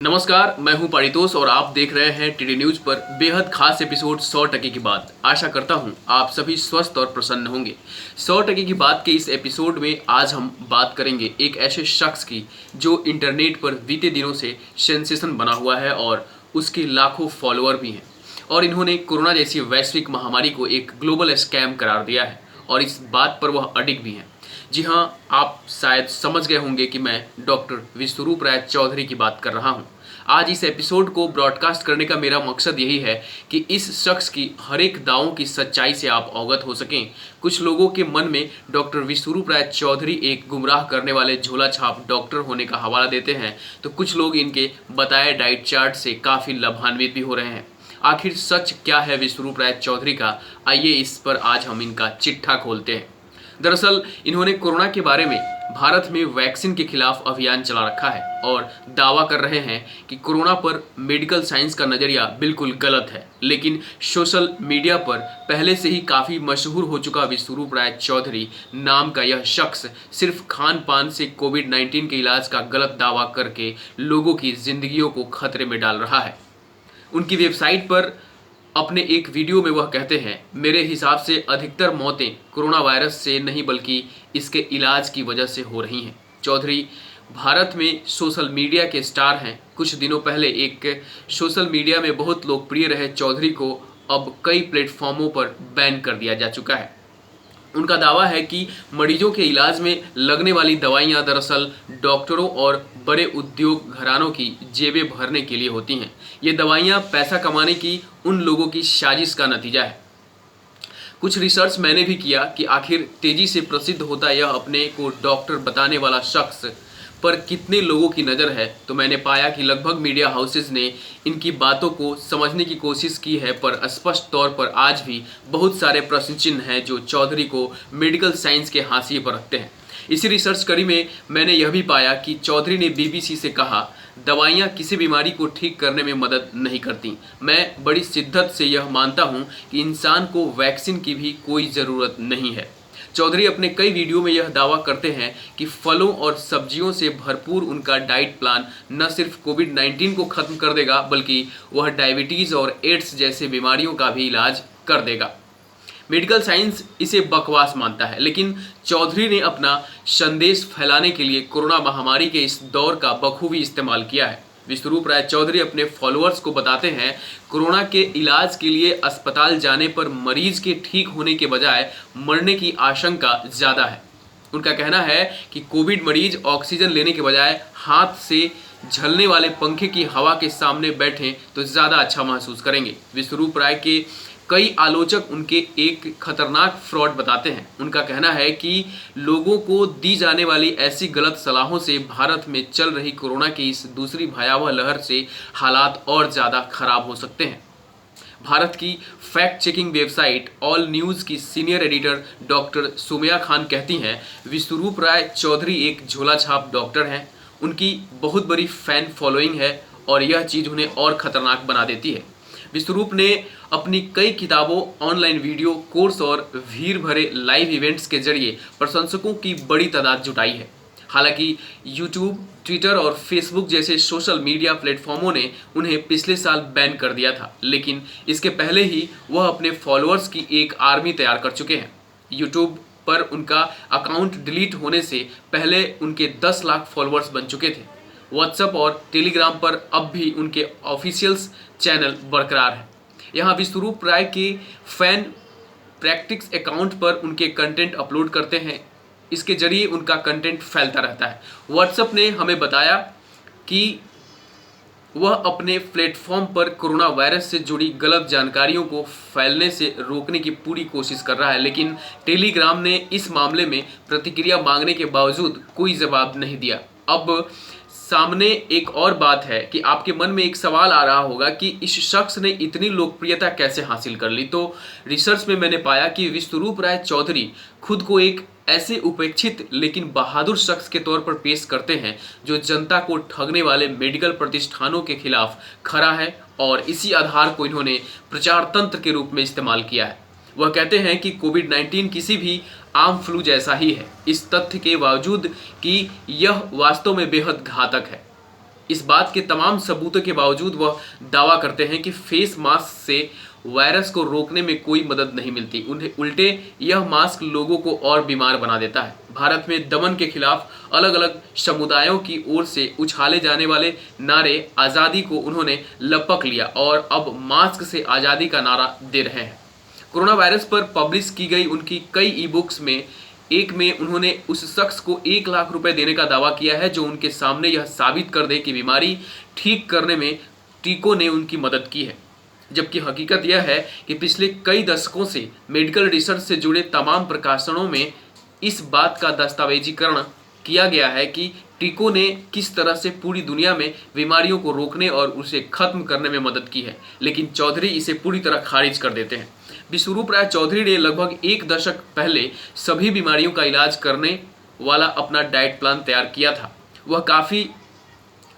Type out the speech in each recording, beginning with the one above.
नमस्कार, मैं हूं पारितोष और आप देख रहे हैं टीडी न्यूज पर बेहद खास एपिसोड 100 की बात। आशा करता हूं आप सभी स्वस्थ और प्रसन्न होंगे। 100 की बात के इस एपिसोड में आज हम बात करेंगे एक ऐसे शख्स की जो इंटरनेट पर बीते दिनों से सेंसेशन बना हुआ है और उसके लाखों फॉलोअर भी हैं और इन्होंने कोरोना जैसी वैश्विक महामारी को एक ग्लोबल स्कैम करार दिया है और इस बात पर वह अडिग भी हैं। जी हाँ, आप शायद समझ गए होंगे कि मैं डॉक्टर विश्वरूप राय चौधरी की बात कर रहा हूँ। आज इस एपिसोड को ब्रॉडकास्ट करने का मेरा मकसद यही है कि इस शख्स की हर एक दावों की सच्चाई से आप अवगत हो सकें। कुछ लोगों के मन में डॉक्टर विश्वरूप राय चौधरी एक गुमराह करने वाले झोला छाप डॉक्टर होने का हवाला देते हैं, तो कुछ लोग इनके बताए डाइट चार्ट से काफ़ी लाभान्वित भी हो रहे हैं। आखिर सच क्या है विश्वरूप राय चौधरी का, आइए इस पर आज हम इनका चिट्ठा खोलते हैं। दरअसल इन्होंने कोरोना के बारे में भारत में वैक्सीन के खिलाफ अभियान चला रखा है और दावा कर रहे हैं कि कोरोना पर मेडिकल साइंस का नज़रिया बिल्कुल गलत है। लेकिन सोशल मीडिया पर पहले से ही काफ़ी मशहूर हो चुका विश्वरूप राय चौधरी नाम का यह शख्स सिर्फ खान पान से कोविड-19 के इलाज का गलत दावा करके लोगों की जिंदगियों को खतरे में डाल रहा है। उनकी वेबसाइट पर अपने एक वीडियो में वह कहते हैं, मेरे हिसाब से अधिकतर मौतें कोरोना वायरस से नहीं बल्कि इसके इलाज की वजह से हो रही हैं। चौधरी भारत में सोशल मीडिया के स्टार हैं। कुछ दिनों पहले एक सोशल मीडिया में बहुत लोकप्रिय रहे चौधरी को अब कई प्लेटफॉर्मों पर बैन कर दिया जा चुका है। उनका दावा है कि मरीजों के इलाज में लगने वाली दवाइयां दरअसल डॉक्टरों और बड़े उद्योग घरानों की जेबें भरने के लिए होती हैं। ये दवाइयां पैसा कमाने की उन लोगों की साजिश का नतीजा है। कुछ रिसर्च मैंने भी किया कि आखिर तेजी से प्रसिद्ध होता यह अपने को डॉक्टर बताने वाला शख्स पर कितने लोगों की नज़र है, तो मैंने पाया कि लगभग मीडिया हाउसेस ने इनकी बातों को समझने की कोशिश की है, पर स्पष्ट तौर पर आज भी बहुत सारे प्रश्न चिन्ह हैं जो चौधरी को मेडिकल साइंस के हाशिए पर रखते हैं। इसी रिसर्च कड़ी में मैंने यह भी पाया कि चौधरी ने बीबीसी से कहा, दवाइयाँ किसी बीमारी को ठीक करने में मदद नहीं करती। मैं बड़ी शिद्दत से यह मानता हूँ कि इंसान को वैक्सीन की भी कोई ज़रूरत नहीं है। चौधरी अपने कई वीडियो में यह दावा करते हैं कि फलों और सब्जियों से भरपूर उनका डाइट प्लान न सिर्फ कोविड-19 को खत्म कर देगा बल्कि वह डायबिटीज़ और एड्स जैसे बीमारियों का भी इलाज कर देगा। मेडिकल साइंस इसे बकवास मानता है, लेकिन चौधरी ने अपना संदेश फैलाने के लिए कोरोना महामारी के इस दौर का बखूबी इस्तेमाल किया है। विश्वरूप राय चौधरी अपने फॉलोअर्स को बताते हैं, कोरोना के इलाज के लिए अस्पताल जाने पर मरीज के ठीक होने के बजाय मरने की आशंका ज़्यादा है। उनका कहना है कि कोविड मरीज ऑक्सीजन लेने के बजाय हाथ से झलने वाले पंखे की हवा के सामने बैठें तो ज़्यादा अच्छा महसूस करेंगे। विश्वरूप राय के कई आलोचक उनके एक खतरनाक फ्रॉड बताते हैं। उनका कहना है कि लोगों को दी जाने वाली ऐसी गलत सलाहों से भारत में चल रही कोरोना की इस दूसरी भयावह लहर से हालात और ज़्यादा खराब हो सकते हैं। भारत की fact checking website Alt News की senior editor doctor Sumaiya Khan कहती हैं, विश्वरूप राय चौधरी एक झोला छाप डॉक्टर हैं। उनकी बहुत बड़ी फैन फॉलोइंग है और यह चीज़ उन्हें और ख़तरनाक बना देती है। विश्वरूप ने अपनी कई किताबों, ऑनलाइन वीडियो कोर्स और भीड़ भरे लाइव इवेंट्स के जरिए प्रशंसकों की बड़ी तादाद जुटाई है। हालांकि यूट्यूब, ट्विटर और फेसबुक जैसे सोशल मीडिया प्लेटफॉर्मों ने उन्हें पिछले साल बैन कर दिया था, लेकिन इसके पहले ही वह अपने फॉलोअर्स की एक आर्मी तैयार कर चुके हैं। यूट्यूब पर उनका अकाउंट डिलीट होने से पहले उनके 10 लाख फॉलोअर्स बन चुके थे। व्हाट्सएप और टेलीग्राम पर अब भी उनके ऑफिशियल्स चैनल बरकरार है। यहाँ विश्वरूप राय के फैन प्रैक्टिस अकाउंट पर उनके कंटेंट अपलोड करते हैं। इसके जरिए उनका कंटेंट फैलता रहता है। व्हाट्सएप ने हमें बताया कि वह अपने प्लेटफॉर्म पर कोरोना वायरस से जुड़ी गलत जानकारियों को फैलने से रोकने की पूरी कोशिश कर रहा है, लेकिन टेलीग्राम ने इस मामले में प्रतिक्रिया मांगने के बावजूद कोई जवाब नहीं दिया। अब सामने एक और बात है कि आपके मन में एक सवाल आ रहा होगा कि इस शख्स ने इतनी लोकप्रियता कैसे हासिल कर ली। तो रिसर्च में मैंने पाया कि विश्वरूप राय चौधरी खुद को एक ऐसे उपेक्षित लेकिन बहादुर शख्स के तौर पर पेश करते हैं जो जनता को ठगने वाले मेडिकल प्रतिष्ठानों के खिलाफ खड़ा है और इसी आधार को इन्होंने प्रचार तंत्र के रूप में इस्तेमाल किया है। वह कहते हैं कि कोविड-19 किसी भी आम फ्लू जैसा ही है, इस तथ्य के बावजूद कि यह वास्तव में बेहद घातक है। इस बात के तमाम सबूतों के बावजूद वह दावा करते हैं कि फेस मास्क से वायरस को रोकने में कोई मदद नहीं मिलती। उन्हें उल्टे यह मास्क लोगों को और बीमार बना देता है। भारत में दमन के खिलाफ अलग अलग समुदायों की ओर से उछाले जाने वाले नारे आज़ादी को उन्होंने लपक लिया और अब मास्क से आज़ादी का नारा दे रहे हैं। कोरोना वायरस पर पब्लिश की गई उनकी कई ई बुक्स में एक में उन्होंने उस शख्स को 1 लाख रुपए देने का दावा किया है जो उनके सामने यह साबित कर दे कि बीमारी ठीक करने में टीकों ने उनकी मदद की है। जबकि हकीकत यह है कि पिछले कई दशकों से मेडिकल रिसर्च से जुड़े तमाम प्रकाशनों में इस बात का दस्तावेजीकरण किया गया है कि टीकों ने किस तरह से पूरी दुनिया में बीमारियों को रोकने और उसे खत्म करने में मदद की है, लेकिन चौधरी इसे पूरी तरह खारिज कर देते हैं। विश्वरूप राय चौधरी ने लगभग 1 दशक पहले सभी बीमारियों का इलाज करने वाला अपना डाइट प्लान तैयार किया था। वह काफ़ी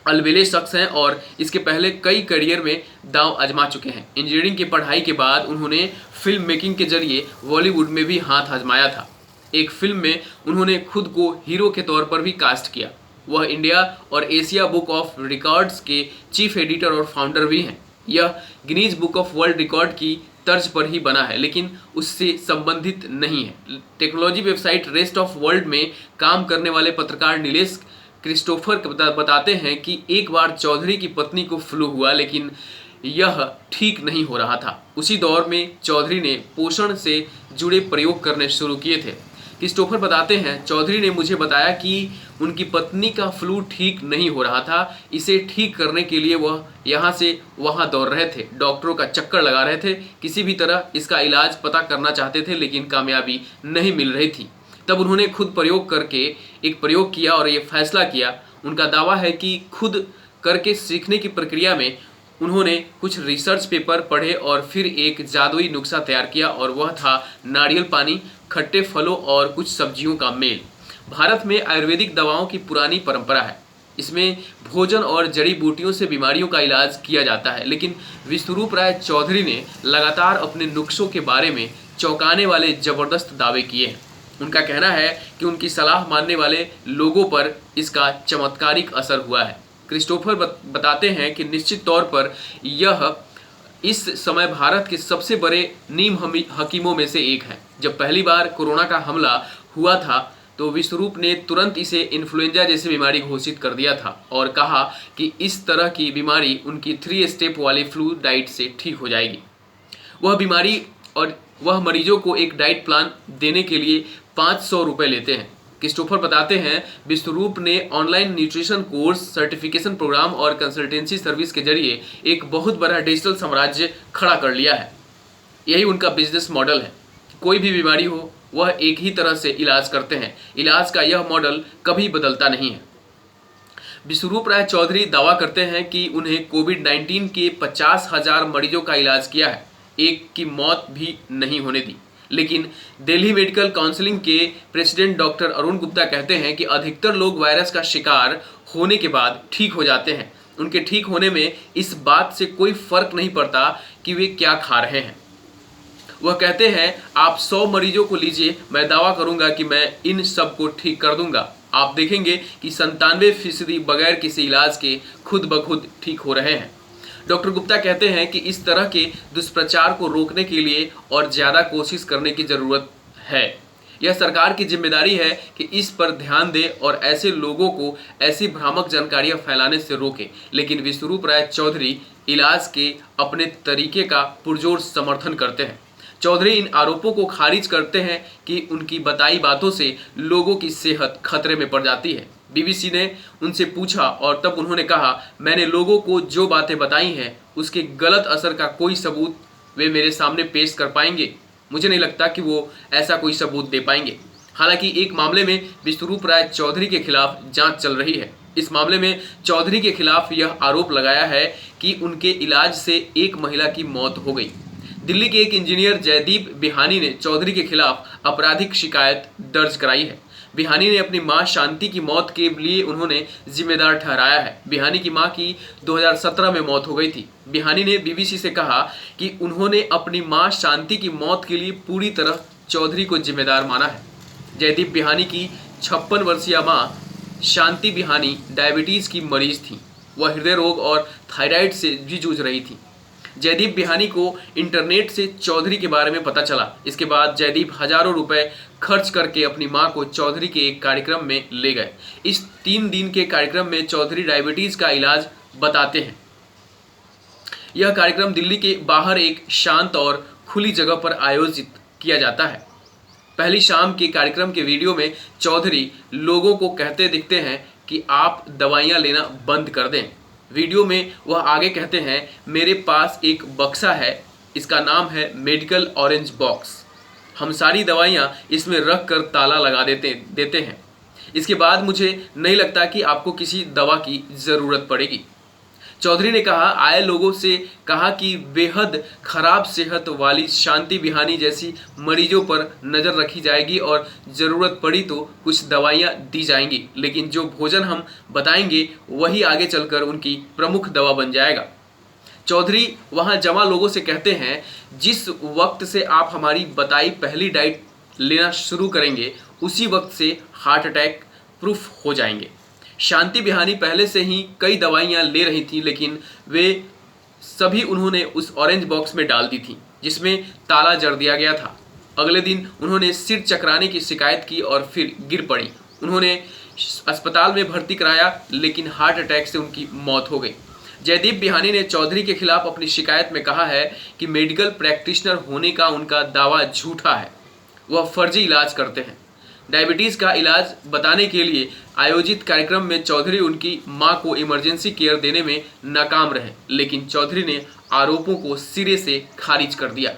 अलबेले शख्स हैं और इसके पहले कई करियर में दांव आजमा चुके हैं। इंजीनियरिंग की पढ़ाई के बाद उन्होंने फिल्म मेकिंग के जरिए बॉलीवुड में भी हाथ आजमाया था। एक फिल्म में उन्होंने खुद को हीरो के तौर पर भी कास्ट किया। वह इंडिया और एशिया बुक ऑफ रिकॉर्ड्स के चीफ एडिटर और फाउंडर भी हैं। यह Guinness book of world record की तर्ज पर ही बना है, लेकिन उससे संबंधित नहीं है। Technology website rest of world में काम करने वाले पत्रकार नीलेश क्रिस्टोफर बताते हैं कि एक बार चौधरी की पत्नी को फ्लू हुआ, लेकिन यह ठीक नहीं हो रहा था। उसी दौर में चौधरी ने पोषण से जुड़े प्रयोग करने शुरू किए थे। क्रिस्टोफर बताते हैं, चौधरी ने मुझे बताया कि उनकी पत्नी का फ्लू ठीक नहीं हो रहा था। इसे ठीक करने के लिए वह यहाँ से वहाँ दौड़ रहे थे, डॉक्टरों का चक्कर लगा रहे थे, किसी भी तरह इसका इलाज पता करना चाहते थे, लेकिन कामयाबी नहीं मिल रही थी। तब उन्होंने खुद प्रयोग करके एक प्रयोग किया और ये फैसला किया। उनका दावा है कि खुद करके सीखने की प्रक्रिया में उन्होंने कुछ रिसर्च पेपर पढ़े और फिर एक जादुई नुस्खा तैयार किया और वह था नारियल पानी, खट्टे फलों और कुछ सब्जियों का मेल। भारत में आयुर्वेदिक दवाओं की पुरानी परंपरा है। इसमें भोजन और जड़ी बूटियों से बीमारियों का इलाज किया जाता है, लेकिन विश्वरूप राय चौधरी ने लगातार अपने नुस्खों के बारे में चौंकाने वाले जबरदस्त दावे किए हैं। उनका कहना है कि उनकी सलाह मानने वाले लोगों पर इसका चमत्कारिक असर हुआ है। क्रिस्टोफर बताते हैं कि निश्चित तौर पर यह इस समय भारत के सबसे बड़े नीम हकीमों में से एक है। जब पहली बार कोरोना का हमला हुआ था तो विश्वरूप ने तुरंत इसे इन्फ्लुएंजा जैसी बीमारी घोषित कर दिया था और कहा कि इस तरह की बीमारी उनकी 3 स्टेप वाली फ्लू डाइट से ठीक हो जाएगी। वह मरीजों को एक डाइट प्लान देने के लिए 500 रुपये लेते हैं। क्रिस्टोफर बताते हैं, विश्वरूप ने online nutrition course, certification program और कंसल्टेंसी सर्विस के जरिए एक बहुत बड़ा डिजिटल साम्राज्य खड़ा कर लिया है। यही उनका बिजनेस मॉडल है। कोई भी बीमारी हो वह एक ही तरह से इलाज करते हैं। इलाज का यह मॉडल कभी बदलता नहीं है। विश्वरूप राय चौधरी दावा करते हैं कि उन्हें कोविड-19 के 50,000 मरीजों का इलाज किया है, एक की मौत भी नहीं होने दी। लेकिन दिल्ली मेडिकल काउंसिल के प्रेसिडेंट डॉक्टर अरुण गुप्ता कहते हैं कि अधिकतर लोग वायरस का शिकार होने के बाद ठीक हो जाते हैं। उनके ठीक होने में इस बात से कोई फर्क नहीं पड़ता कि वे क्या खा रहे हैं। वह कहते हैं, आप 100 मरीजों को लीजिए, मैं दावा करूंगा कि मैं इन सब को ठीक कर दूंगा। आप देखेंगे कि 97% बगैर किसी इलाज के खुद ब खुद ठीक हो रहे हैं। डॉक्टर गुप्ता कहते हैं कि इस तरह के दुष्प्रचार को रोकने के लिए और ज़्यादा कोशिश करने की ज़रूरत है। यह सरकार की जिम्मेदारी है कि इस पर ध्यान दे और ऐसे लोगों को ऐसी भ्रामक जानकारियां फैलाने से रोके। लेकिन विश्वरूप राय चौधरी इलाज के अपने तरीके का पुरजोर समर्थन करते हैं। चौधरी इन आरोपों को खारिज करते हैं कि उनकी बताई बातों से लोगों की सेहत खतरे में पड़ जाती है। बीबीसी ने उनसे पूछा और तब उन्होंने कहा, मैंने लोगों को जो बातें बताई हैं उसके गलत असर का कोई सबूत वे मेरे सामने पेश कर पाएंगे। मुझे नहीं लगता कि वो ऐसा कोई सबूत दे पाएंगे। हालांकि एक मामले में विश्वरूप राय चौधरी के खिलाफ जांच चल रही है। इस मामले में चौधरी के खिलाफ यह आरोप लगाया है कि उनके इलाज से एक महिला की मौत हो गई। दिल्ली के एक इंजीनियर जयदीप बिहानी ने चौधरी के खिलाफ आपराधिक शिकायत दर्ज कराई है। बिहानी ने अपनी मां शांति की मौत के लिए उन्होंने जिम्मेदार ठहराया है। बिहानी की मां की 2017 में मौत हो गई थी। बिहानी ने बीबीसी से कहा कि उन्होंने अपनी मां शांति की मौत के लिए पूरी तरह चौधरी को जिम्मेदार माना है। जयदीप बिहानी की 56 वर्षीय मां शांति बिहानी डायबिटीज़ की मरीज थी। वह हृदय रोग और थायराइड से भी जूझ रही थी। जयदीप बिहानी को इंटरनेट से चौधरी के बारे में पता चला। इसके बाद जयदीप हजारों रुपए खर्च करके अपनी मां को चौधरी के एक कार्यक्रम में ले गए। इस 3 दिन के कार्यक्रम में चौधरी डायबिटीज का इलाज बताते हैं। यह कार्यक्रम दिल्ली के बाहर एक शांत और खुली जगह पर आयोजित किया जाता है। पहली शाम के कार्यक्रम के वीडियो में चौधरी लोगों को कहते दिखते हैं कि आप दवाइयां लेना बंद कर दें। वीडियो में वह आगे कहते हैं, मेरे पास एक बक्सा है, इसका नाम है मेडिकल ऑरेंज बॉक्स। हम सारी दवाइयां इसमें रख कर ताला लगा देते हैं। इसके बाद मुझे नहीं लगता कि आपको किसी दवा की ज़रूरत पड़ेगी। चौधरी ने कहा, आए लोगों से कहा कि बेहद खराब सेहत वाली शांति बिहानी जैसी मरीजों पर नज़र रखी जाएगी और ज़रूरत पड़ी तो कुछ दवाइयाँ दी जाएंगी, लेकिन जो भोजन हम बताएंगे वही आगे चलकर उनकी प्रमुख दवा बन जाएगा। चौधरी वहाँ जमा लोगों से कहते हैं, जिस वक्त से आप हमारी बताई पहली डाइट लेना शुरू करेंगे उसी वक्त से हार्ट अटैक प्रूफ हो जाएंगे। शांति बिहानी पहले से ही कई दवाइयाँ ले रही थी, लेकिन वे सभी उन्होंने उस ऑरेंज बॉक्स में डाल दी थी जिसमें ताला जड़ दिया गया था। अगले दिन उन्होंने सिर चकराने की शिकायत की और फिर गिर पड़ी। उन्होंने अस्पताल में भर्ती कराया, लेकिन हार्ट अटैक से उनकी मौत हो गई। जयदीप बिहानी ने चौधरी के खिलाफ अपनी शिकायत में कहा है कि मेडिकल प्रैक्टिशनर होने का उनका दावा झूठा है, वह फर्जी इलाज करते हैं। डायबिटीज़ का इलाज बताने के लिए आयोजित कार्यक्रम में चौधरी उनकी मां को इमरजेंसी केयर देने में नाकाम रहे, लेकिन चौधरी ने आरोपों को सिरे से खारिज कर दिया।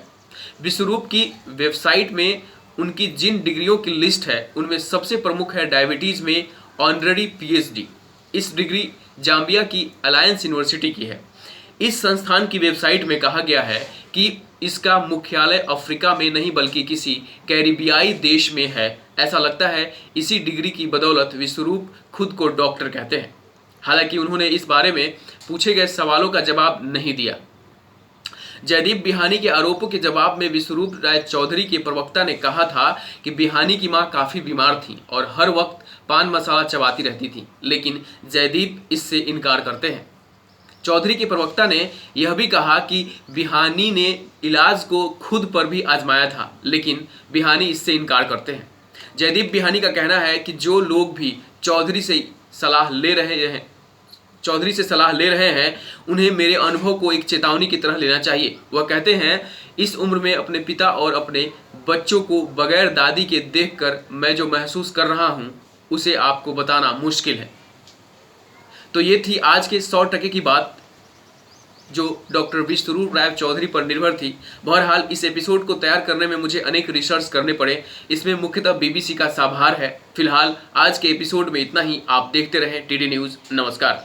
विश्वरूप की वेबसाइट में उनकी जिन डिग्रियों की लिस्ट है उनमें सबसे प्रमुख है डायबिटीज़ में ऑनरेडी PhD। इस डिग्री जाम्बिया की अलायंस यूनिवर्सिटी की है। इस संस्थान की वेबसाइट में कहा गया है कि इसका मुख्यालय अफ्रीका में नहीं बल्कि किसी कैरिबियाई देश में है। ऐसा लगता है इसी डिग्री की बदौलत विश्वरूप खुद को डॉक्टर कहते हैं। हालांकि उन्होंने इस बारे में पूछे गए सवालों का जवाब नहीं दिया। जयदीप बिहानी के आरोपों के जवाब में विश्वरूप राय चौधरी के प्रवक्ता ने कहा था कि बिहानी की मां काफ़ी बीमार थी और हर वक्त पान मसाला चबाती रहती थी, लेकिन जयदीप इससे इनकार करते हैं। चौधरी के प्रवक्ता ने यह भी कहा कि बिहानी ने इलाज को खुद पर भी आजमाया था, लेकिन बिहानी इससे इनकार करते हैं। जयदीप बिहानी का कहना है कि जो लोग भी चौधरी से सलाह ले रहे हैं उन्हें मेरे अनुभव को एक चेतावनी की तरह लेना चाहिए। वह कहते हैं, इस उम्र में अपने पिता और अपने बच्चों को बगैर दादी के देखकर मैं जो महसूस कर रहा हूं उसे आपको बताना मुश्किल है। तो ये थी आज के 100% की बात जो डॉक्टर विश्वरूप राय चौधरी पर निर्भर थी। बहरहाल इस एपिसोड को तैयार करने में मुझे अनेक रिसर्च करने पड़े, इसमें मुख्यतः BBC का साभार है। फिलहाल आज के एपिसोड में इतना ही। आप देखते रहें TD न्यूज़। नमस्कार।